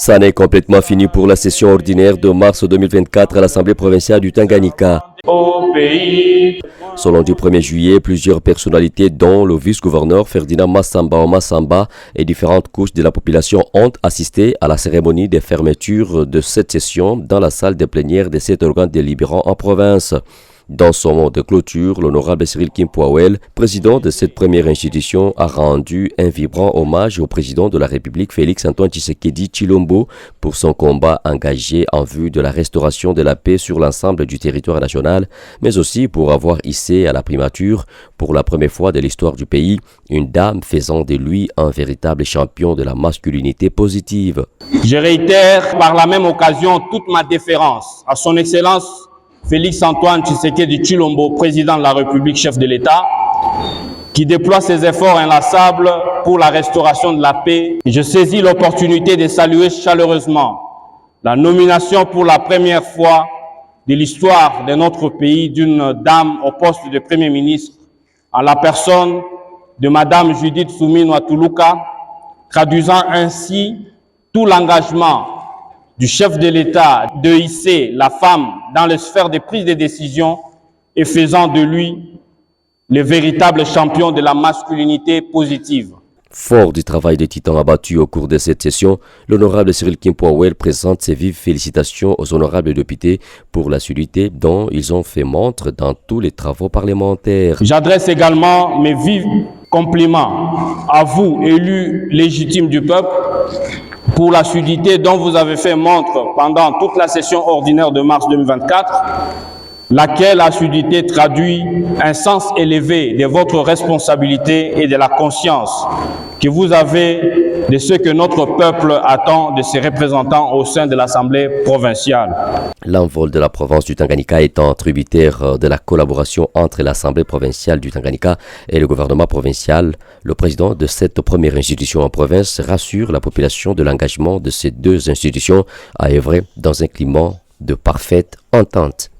Ça n'est complètement fini pour la session ordinaire de mars 2024 à l'Assemblée provinciale du Tanganyika. Selon du 1er juillet, plusieurs personnalités dont le vice-gouverneur Ferdinand Massamba et différentes couches de la population ont assisté à la cérémonie de fermeture de cette session dans la salle des plénières de cet organe délibérant en province. Dans son mot de clôture, l'honorable Cyril Kim-Powell, président de cette première institution, a rendu un vibrant hommage au président de la République Félix-Antoine Tshisekedi Tshilombo pour son combat engagé en vue de la restauration de la paix sur l'ensemble du territoire national, mais aussi pour avoir hissé à la primature, pour la première fois de l'histoire du pays, une dame faisant de lui un véritable champion de la masculinité positive. Je réitère par la même occasion toute ma déférence à son Excellence Félix-Antoine Tshisekedi Tshilombo, président de la République, chef de l'État, qui déploie ses efforts inlassables pour la restauration de la paix. Et je saisis l'opportunité de saluer chaleureusement la nomination pour la première fois de l'histoire de notre pays d'une dame au poste de Premier ministre, en la personne de Madame Judith Suminwa Tuluka, traduisant ainsi tout l'engagement du chef de l'État de hisser la femme dans les sphères de prise de décision et faisant de lui le véritable champion de la masculinité positive. Fort du travail des titans abattus au cours de cette session, l'honorable Cyril Kim-Powell présente ses vives félicitations aux honorables députés pour l'assiduité dont ils ont fait montre dans tous les travaux parlementaires. J'adresse également mes vifs compliments à vous, élus légitimes du peuple, pour l'assiduité dont vous avez fait montre pendant toute la session ordinaire de mars 2024, laquelle assiduité traduit un sens élevé de votre responsabilité et de la conscience que vous avez de ce que notre peuple attend de ses représentants au sein de l'Assemblée provinciale. L'envol de la province du Tanganyika étant tributaire de la collaboration entre l'Assemblée provinciale du Tanganyika et le gouvernement provincial, le président de cette première institution en province rassure la population de l'engagement de ces deux institutions à œuvrer dans un climat de parfaite entente.